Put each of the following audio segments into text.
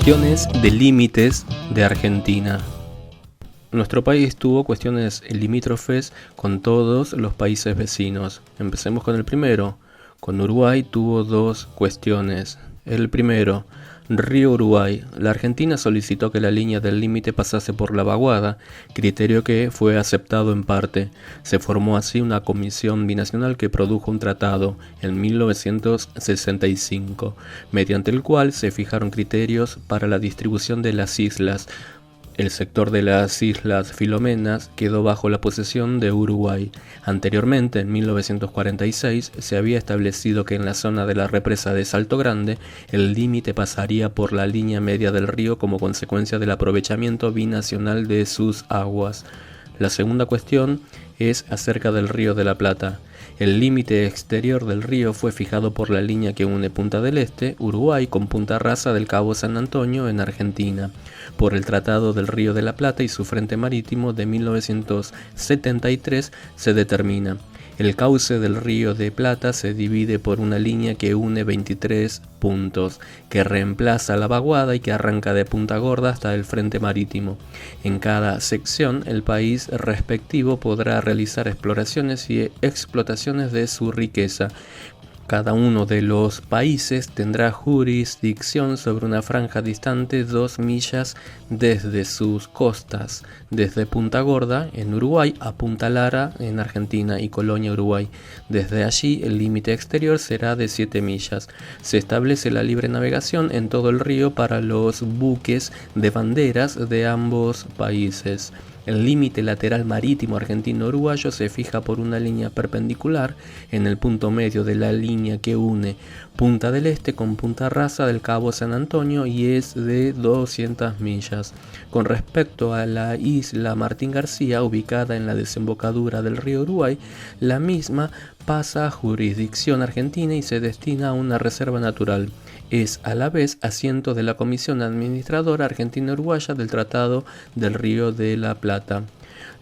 Cuestiones de límites de Argentina. Nuestro país tuvo cuestiones limítrofes con todos los países vecinos. Empecemos con el primero. Con Uruguay tuvo dos cuestiones. El primero, Río Uruguay. La Argentina solicitó que la línea del límite pasase por la vaguada, criterio que fue aceptado en parte. Se formó así una comisión binacional que produjo un tratado en 1965, mediante el cual se fijaron criterios para la distribución de las islas. El sector de las Islas Filomenas quedó bajo la posesión de Uruguay. Anteriormente, en 1946, se había establecido que en la zona de la represa de Salto Grande, el límite pasaría por la línea media del río como consecuencia del aprovechamiento binacional de sus aguas. La segunda cuestión es acerca del Río de la Plata. El límite exterior del río fue fijado por la línea que une Punta del Este, Uruguay, con Punta Rasa del Cabo San Antonio, en Argentina, por el Tratado del Río de la Plata y su frente marítimo de 1973 se determina. El cauce del Río de Plata se divide por una línea que une 23 puntos, que reemplaza la vaguada y que arranca de Punta Gorda hasta el frente marítimo. En cada sección, el país respectivo podrá realizar exploraciones y explotaciones de su riqueza. Cada uno de los países tendrá jurisdicción sobre una franja distante 2 millas desde sus costas, desde Punta Gorda, en Uruguay, a Punta Lara, en Argentina, y Colonia, Uruguay. Desde allí, el límite exterior será de 7 millas. Se establece la libre navegación en todo el río para los buques de banderas de ambos países. El límite lateral marítimo argentino-uruguayo se fija por una línea perpendicular en el punto medio de la línea que une Punta del Este con Punta Rasa del Cabo San Antonio y es de 200 millas. Con respecto a la isla Martín García, ubicada en la desembocadura del río Uruguay, la misma pasa a jurisdicción argentina y se destina a una reserva natural. Es a la vez asiento de la Comisión Administradora Argentina-Uruguaya del Tratado del Río de la Plata.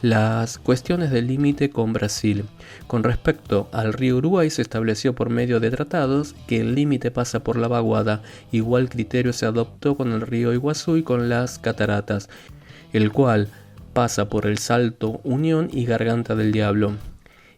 Las cuestiones del límite con Brasil. Con respecto al río Uruguay, se estableció por medio de tratados que el límite pasa por la vaguada. Igual criterio se adoptó con el río Iguazú y con las cataratas, el cual pasa por el Salto Unión y Garganta del Diablo.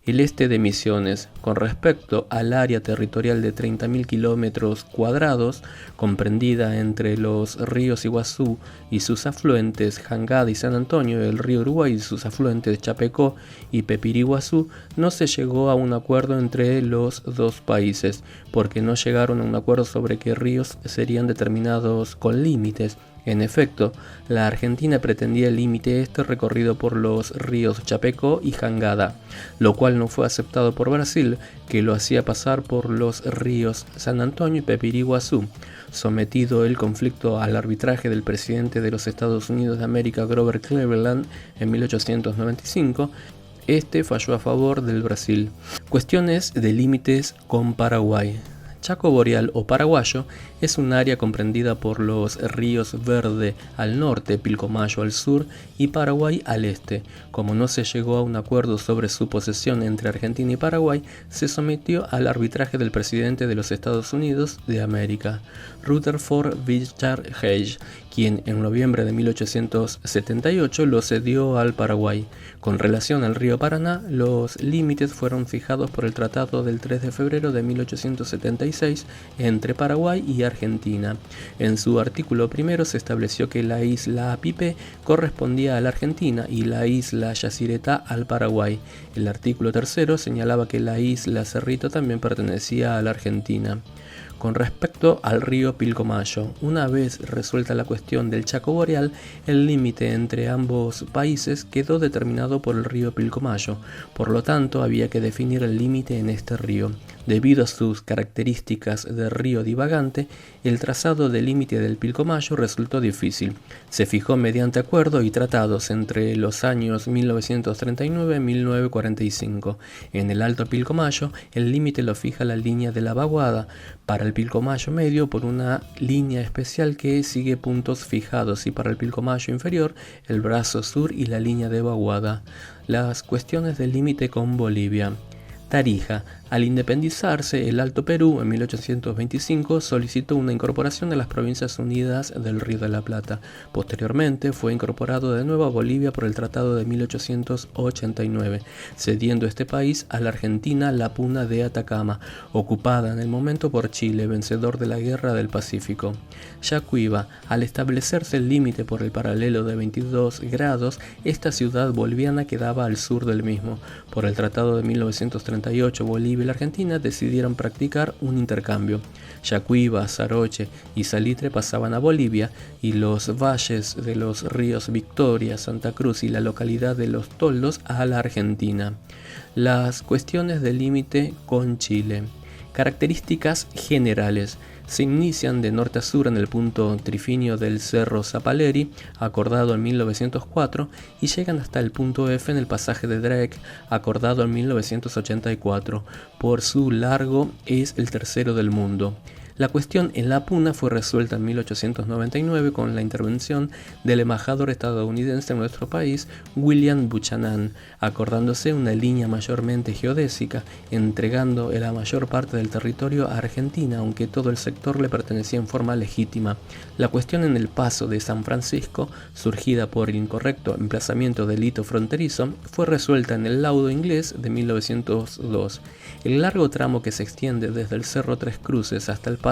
El este de Misiones. Con respecto al área territorial de 30.000 kilómetros cuadrados, comprendida entre los ríos Iguazú y sus afluentes Jangada y San Antonio, el río Uruguay y sus afluentes Chapecó y Pepiriguazú, no se llegó a un acuerdo entre los dos países, porque no llegaron a un acuerdo sobre qué ríos serían determinados con límites. En efecto, la Argentina pretendía el límite este recorrido por los ríos Chapecó y Jangada, lo cual no fue aceptado por Brasil, que lo hacía pasar por los ríos San Antonio y Pepiriguazú. Sometido el conflicto al arbitraje del presidente de los Estados Unidos de América, Grover Cleveland, en 1895, este falló a favor del Brasil. Cuestiones de límites con Paraguay. Chaco Boreal o Paraguayo es un área comprendida por los ríos Verde al norte, Pilcomayo al sur y Paraguay al este. Como no se llegó a un acuerdo sobre su posesión entre Argentina y Paraguay, se sometió al arbitraje del presidente de los Estados Unidos de América, Rutherford B. Hayes, quien en noviembre de 1878 lo cedió al Paraguay. Con relación al río Paraná, los límites fueron fijados por el Tratado del 3 de febrero de 1876 entre Paraguay y Argentina. En su artículo primero se estableció que la isla Apipé correspondía a la Argentina y la isla Yacyretá al Paraguay. El artículo tercero señalaba que la isla Cerrito también pertenecía a la Argentina. Con respecto al río Pilcomayo, una vez resuelta la cuestión del Chaco Boreal, el límite entre ambos países quedó determinado por el río Pilcomayo. Por lo tanto, había que definir el límite en este río. Debido a sus características de río divagante, el trazado del límite del Pilcomayo resultó difícil. Se fijó mediante acuerdo y tratados entre los años 1939 y 1945. En el Alto Pilcomayo, el límite lo fija la línea de la vaguada. Para el Pilcomayo medio, por una línea especial que sigue puntos fijados, y para el Pilcomayo inferior, el brazo sur y la línea de vaguada. Las cuestiones del límite con Bolivia. Tarija. Al independizarse el Alto Perú en 1825 solicitó una incorporación a las Provincias Unidas del Río de la Plata. Posteriormente fue incorporado de nuevo a Bolivia por el Tratado de 1889, cediendo este país a la Argentina la Puna de Atacama, ocupada en el momento por Chile, vencedor de la Guerra del Pacífico. Yacuiba, al establecerse el límite por el paralelo de 22 grados, esta ciudad boliviana quedaba al sur del mismo. Por el Tratado de 1938, Bolivia y la Argentina decidieron practicar un intercambio. Yacuiba, Saroche y Salitre pasaban a Bolivia y los valles de los ríos Victoria, Santa Cruz y la localidad de Los Toldos a la Argentina. Las cuestiones del límite con Chile. Características generales. Se inician de norte a sur en el punto trifinio del Cerro Zapaleri, acordado en 1904, y llegan hasta el punto F en el pasaje de Drake, acordado en 1984. Por su largo es el tercero del mundo. La cuestión en la Puna fue resuelta en 1899 con la intervención del embajador estadounidense en nuestro país, William Buchanan, acordándose una línea mayormente geodésica, entregando la mayor parte del territorio a Argentina, aunque todo el sector le pertenecía en forma legítima. La cuestión en el Paso de San Francisco, surgida por el incorrecto emplazamiento del hito fronterizo, fue resuelta en el laudo inglés de 1902. El largo tramo que se extiende desde el Cerro Tres Cruces hasta el Paso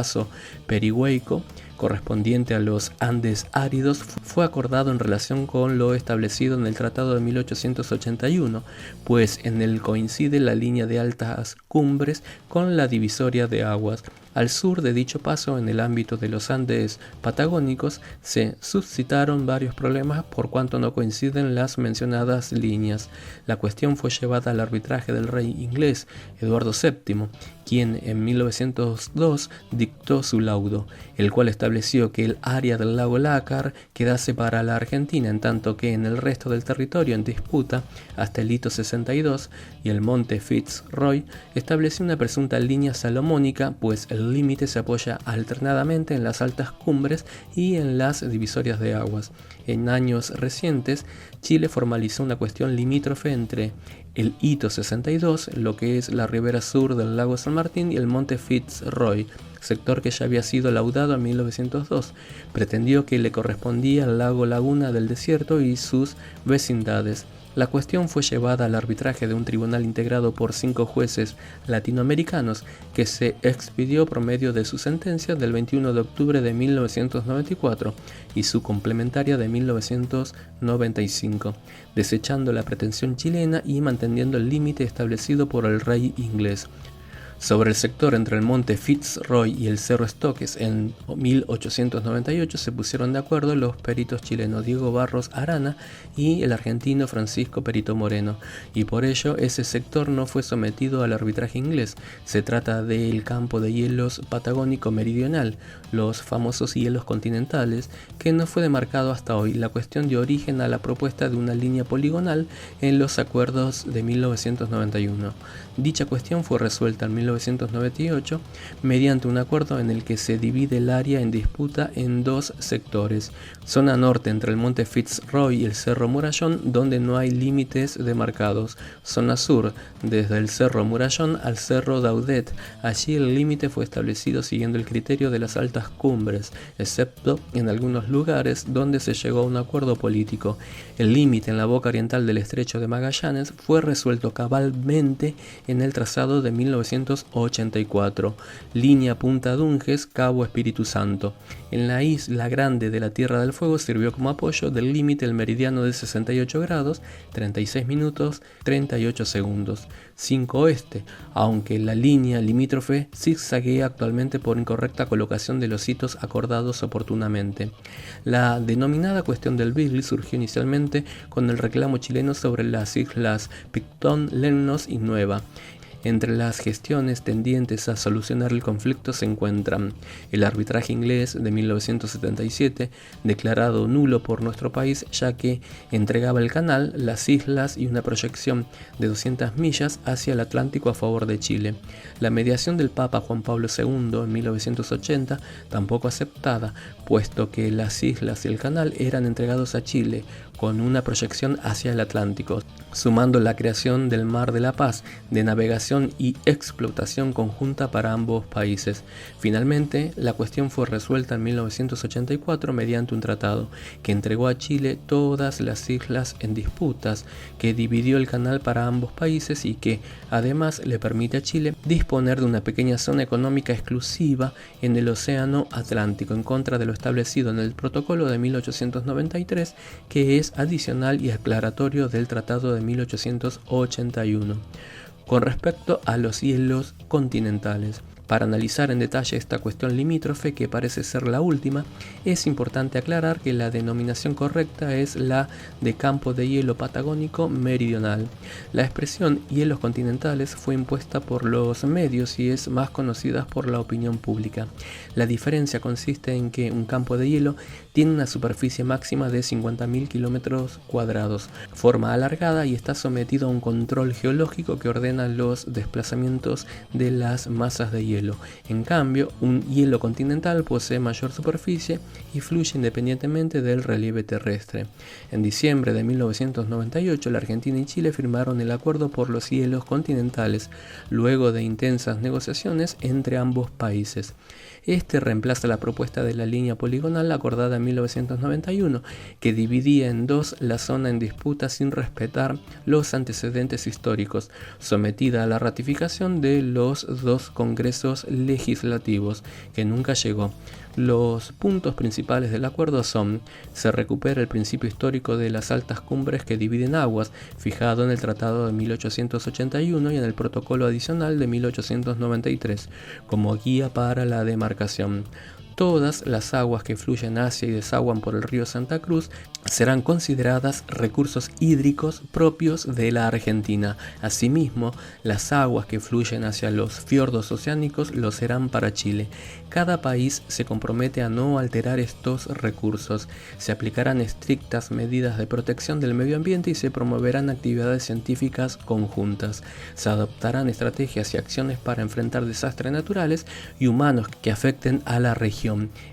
Perihueico, correspondiente a los Andes áridos, fue acordado en relación con lo establecido en el Tratado de 1881, pues en él coincide la línea de altas cumbres con la divisoria de aguas. Al sur de dicho paso, en el ámbito de los Andes patagónicos, se suscitaron varios problemas por cuanto no coinciden las mencionadas líneas. La cuestión fue llevada al arbitraje del rey inglés, Eduardo VII, quien en 1902 dictó su laudo, el cual estableció que el área del lago Lácar quedase para la Argentina, en tanto que en el resto del territorio en disputa, hasta el hito 62 y el monte Fitzroy, estableció una presunta línea salomónica, pues el límite se apoya alternadamente en las altas cumbres y en las divisorias de aguas. En años recientes, Chile formalizó una cuestión limítrofe entre el hito 62, lo que es la ribera sur del lago San Martín, y el monte Fitzroy, sector que ya había sido laudado en 1902. Pretendió que le correspondía al lago Laguna del Desierto y sus vecindades. La cuestión fue llevada al arbitraje de un tribunal integrado por 5 jueces latinoamericanos, que se expidió por medio de su sentencia del 21 de octubre de 1994 y su complementaria de 1995, desechando la pretensión chilena y manteniendo el límite establecido por el rey inglés. Sobre el sector entre el monte Fitzroy y el Cerro Estoques en 1898 se pusieron de acuerdo los peritos chilenos Diego Barros Arana y el argentino Francisco Perito Moreno, y por ello ese sector no fue sometido al arbitraje inglés. Se trata del campo de hielos patagónico meridional, los famosos hielos continentales, que no fue demarcado hasta hoy. La cuestión dio origen a la propuesta de una línea poligonal en los acuerdos de 1991. Dicha cuestión fue resuelta en 1998 mediante un acuerdo en el que se divide el área en disputa en 2 sectores: zona norte entre el monte Fitzroy y el Cerro Murallón, donde no hay límites demarcados; zona sur desde el Cerro Murallón al Cerro Daudet. Allí el límite fue establecido siguiendo el criterio de las altas cumbres, excepto en algunos lugares donde se llegó a un acuerdo político. El límite en la boca oriental del estrecho de Magallanes fue resuelto cabalmente en el trazado de 1984, línea Punta Dunges, Cabo Espíritu Santo. En la isla grande de la Tierra del Fuego sirvió como apoyo del límite el meridiano de 68 grados, 36 minutos, 38 segundos, 5 oeste, aunque la línea limítrofe zigzaguea actualmente por incorrecta colocación de los hitos acordados oportunamente. La denominada cuestión del Beagle surgió inicialmente con el reclamo chileno sobre las islas Picton, Lemnos y Nueva. Entre las gestiones tendientes a solucionar el conflicto se encuentran el arbitraje inglés de 1977, declarado nulo por nuestro país ya que entregaba el canal, las islas y una proyección de 200 millas hacia el Atlántico a favor de Chile. La mediación del Papa Juan Pablo II en 1980, tampoco aceptada, puesto que las islas y el canal eran entregados a Chile, con una proyección hacia el Atlántico, sumando la creación del Mar de la Paz, de navegación y explotación conjunta para ambos países. Finalmente, la cuestión fue resuelta en 1984 mediante un tratado que entregó a Chile todas las islas en disputas, que dividió el canal para ambos países y que, además, le permite a Chile disponer de una pequeña zona económica exclusiva en el Océano Atlántico, en contra de lo establecido en el Protocolo de 1893, que es adicional y aclaratorio del Tratado de 1881. Con respecto a los hielos continentales, para analizar en detalle esta cuestión limítrofe, que parece ser la última, es importante aclarar que la denominación correcta es la de campo de hielo patagónico meridional. La expresión hielos continentales fue impuesta por los medios y es más conocida por la opinión pública. La diferencia consiste en que un campo de hielo tiene una superficie máxima de 50.000 kilómetros cuadrados, forma alargada y está sometido a un control geológico que ordena los desplazamientos de las masas de hielo. En cambio, un hielo continental posee mayor superficie y fluye independientemente del relieve terrestre. En diciembre de 1998, la Argentina y Chile firmaron el acuerdo por los hielos continentales, luego de intensas negociaciones entre ambos países. Este reemplaza la propuesta de la línea poligonal acordada en 1991, que dividía en dos la zona en disputa sin respetar los antecedentes históricos, sometida a la ratificación de los dos congresos legislativos, que nunca llegó. Los puntos principales del acuerdo son: se recupera el principio histórico de las altas cumbres que dividen aguas, fijado en el Tratado de 1881 y en el Protocolo Adicional de 1893, como guía para la demarcación. Todas las aguas que fluyen hacia y desaguan por el río Santa Cruz serán consideradas recursos hídricos propios de la Argentina. Asimismo, las aguas que fluyen hacia los fiordos oceánicos lo serán para Chile. Cada país se compromete a no alterar estos recursos. Se aplicarán estrictas medidas de protección del medio ambiente y se promoverán actividades científicas conjuntas. Se adoptarán estrategias y acciones para enfrentar desastres naturales y humanos que afecten a la región.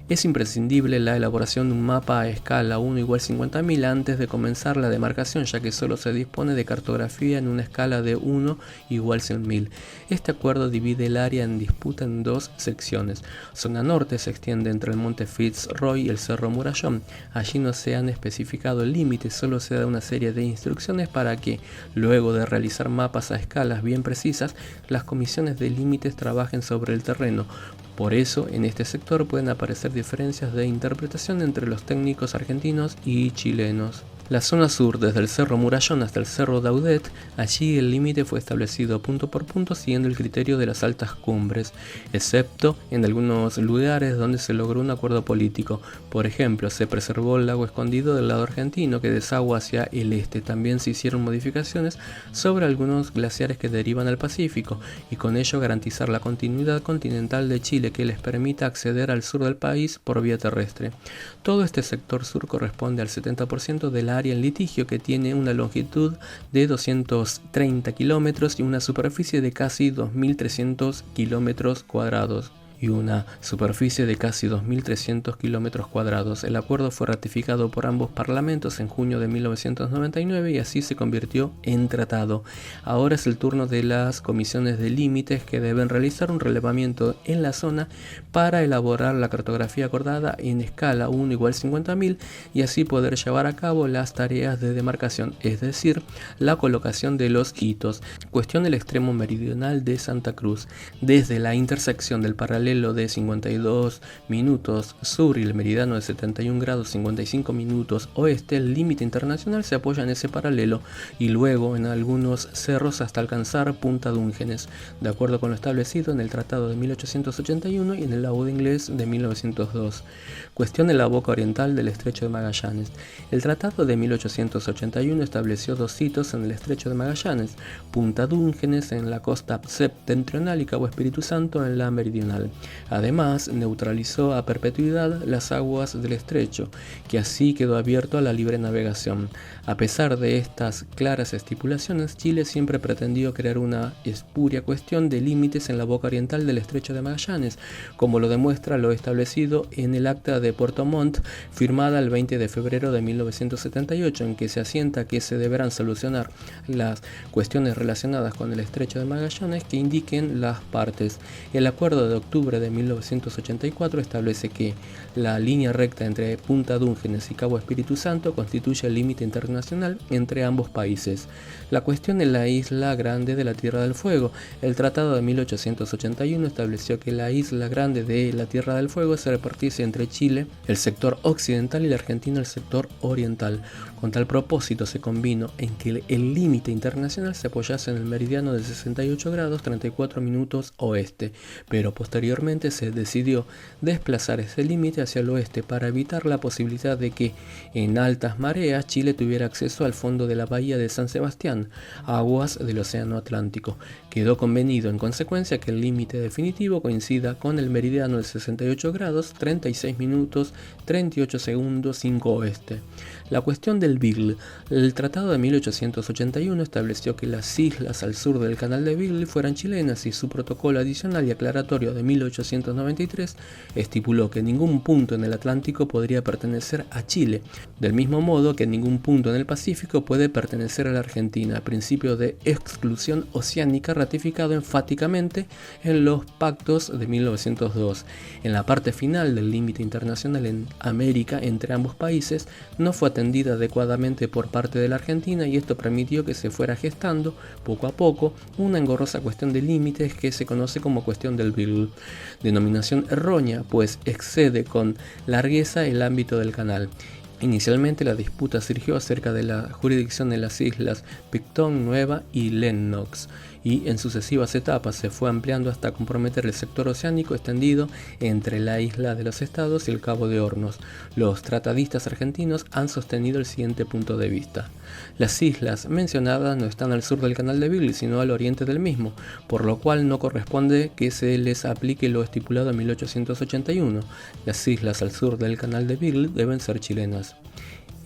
Es imprescindible la elaboración de un mapa a escala 1 igual 50.000 antes de comenzar la demarcación, ya que solo se dispone de cartografía en una escala de 1 igual 100.000. Este acuerdo divide el área en disputa en dos secciones. Zona norte se extiende entre el monte Fitzroy y el cerro Murallón. Allí no se han especificado límites, solo se da una serie de instrucciones para que, luego de realizar mapas a escalas bien precisas, las comisiones de límites trabajen sobre el terreno. Por eso, en este sector pueden aparecer diferencias de interpretación entre los técnicos argentinos y chilenos. La zona sur, desde el cerro Murallón hasta el cerro Daudet, allí el límite fue establecido punto por punto siguiendo el criterio de las altas cumbres, excepto en algunos lugares donde se logró un acuerdo político. Por ejemplo, se preservó el lago escondido del lado argentino que desagua hacia el este. También se hicieron modificaciones sobre algunos glaciares que derivan al Pacífico y con ello garantizar la continuidad continental de Chile que les permita acceder al sur del país por vía terrestre. Todo este sector sur corresponde al 70% de la área en litigio, que tiene una longitud de 230 kilómetros y una superficie de casi 2.300 kilómetros cuadrados. El acuerdo fue ratificado por ambos parlamentos en junio de 1999 y así se convirtió en tratado. Ahora es el turno de las comisiones de límites, que deben realizar un relevamiento en la zona para elaborar la cartografía acordada en escala 1 igual 50.000 y así poder llevar a cabo las tareas de demarcación, es decir, la colocación de los hitos. Cuestión del extremo meridional de Santa Cruz. Desde la intersección del paralelo de 52 minutos sur y el meridiano de 71 grados 55 minutos oeste, el límite internacional se apoya en ese paralelo y luego en algunos cerros hasta alcanzar Punta Dúngenes, de acuerdo con lo establecido en el Tratado de 1881 y en el Laúd inglés de 1902. Cuestión de la boca oriental del Estrecho de Magallanes. El Tratado de 1881 estableció dos hitos en el Estrecho de Magallanes: Punta Dúngenes en la costa septentrional y Cabo Espíritu Santo en la meridional. Además, neutralizó a perpetuidad las aguas del estrecho, que así quedó abierto a la libre navegación. A pesar de estas claras estipulaciones, Chile siempre pretendió crear una espuria cuestión de límites en la boca oriental del estrecho de Magallanes, como lo demuestra lo establecido en el Acta de Puerto Montt, firmada el 20 de febrero de 1978, en que se asienta que se deberán solucionar las cuestiones relacionadas con el estrecho de Magallanes que indiquen las partes. El acuerdo de octubre de 1984 establece que la línea recta entre Punta Dungenes y Cabo Espíritu Santo constituye el límite internacional entre ambos países. La cuestión es la isla grande de la Tierra del Fuego. El Tratado de 1881 estableció que la isla grande de la Tierra del Fuego se repartiese entre Chile, el sector occidental, y la Argentina, el sector oriental. Con tal propósito se convino en que el límite internacional se apoyase en el meridiano de 68 grados 34 minutos oeste, pero posteriormente se decidió desplazar ese límite hacia el oeste para evitar la posibilidad de que en altas mareas Chile tuviera acceso al fondo de la bahía de San Sebastián, aguas del Océano Atlántico. Quedó convenido en consecuencia que el límite definitivo coincida con el meridiano de 68 grados 36 minutos 38 segundos 5 oeste. La cuestión del Beagle. El Tratado de 1881 estableció que las islas al sur del Canal de Beagle fueran chilenas, y su protocolo adicional y aclaratorio de 1893 estipuló que ningún punto en el Atlántico podría pertenecer a Chile, del mismo modo que ningún punto en el Pacífico puede pertenecer a la Argentina, principio de exclusión oceánica ratificado enfáticamente en los pactos de 1902. En la parte final del límite internacional en América entre ambos países no fue atendida adecuadamente por parte de la Argentina, y esto permitió que se fuera gestando poco a poco una engorrosa cuestión de límites que se conoce como cuestión del Beagle, denominación errónea, pues excede con largueza el ámbito del canal. Inicialmente la disputa surgió acerca de la jurisdicción de las islas Picton, Nueva y Lennox, y en sucesivas etapas se fue ampliando hasta comprometer el sector oceánico extendido entre la isla de los Estados y el Cabo de Hornos. Los tratadistas argentinos han sostenido el siguiente punto de vista. Las islas mencionadas no están al sur del Canal de Beagle, sino al oriente del mismo, por lo cual no corresponde que se les aplique lo estipulado en 1881. Las islas al sur del Canal de Beagle deben ser chilenas.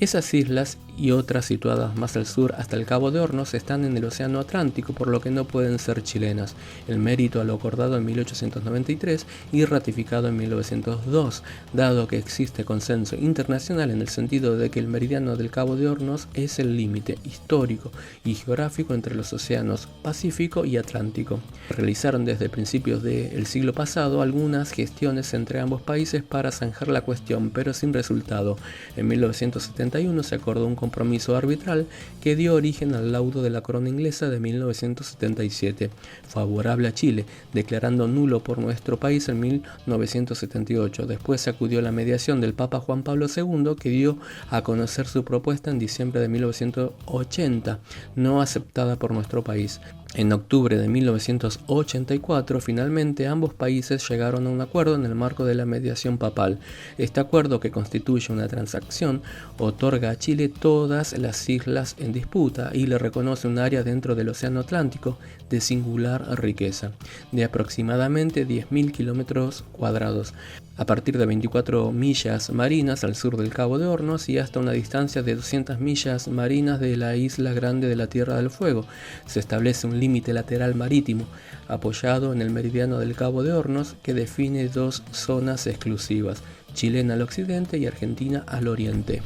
Esas islas y otras situadas más al sur hasta el Cabo de Hornos están en el Océano Atlántico, por lo que no pueden ser chilenas. El mérito a lo acordado en 1893 y ratificado en 1902, dado que existe consenso internacional en el sentido de que el meridiano del Cabo de Hornos es el límite histórico y geográfico entre los océanos Pacífico y Atlántico. Realizaron desde principios del siglo pasado algunas gestiones entre ambos países para zanjar la cuestión, pero sin resultado. En 1971 se acordó un compromiso arbitral que dio origen al laudo de la corona inglesa de 1977, favorable a Chile, declarando nulo por nuestro país en 1978. Después se acudió a la mediación del Papa Juan Pablo II, que dio a conocer su propuesta en diciembre de 1980, no aceptada por nuestro país. En octubre de 1984, finalmente ambos países llegaron a un acuerdo en el marco de la mediación papal. Este acuerdo, que constituye una transacción, otorga a Chile todas las islas en disputa y le reconoce un área dentro del Océano Atlántico de singular riqueza, de aproximadamente 10.000 kilómetros cuadrados, a partir de 24 millas marinas al sur del Cabo de Hornos y hasta una distancia de 200 millas marinas de la isla grande de la Tierra del Fuego. Se establece un límite lateral marítimo apoyado en el meridiano del Cabo de Hornos, que define dos zonas exclusivas, chilena al occidente y argentina al oriente.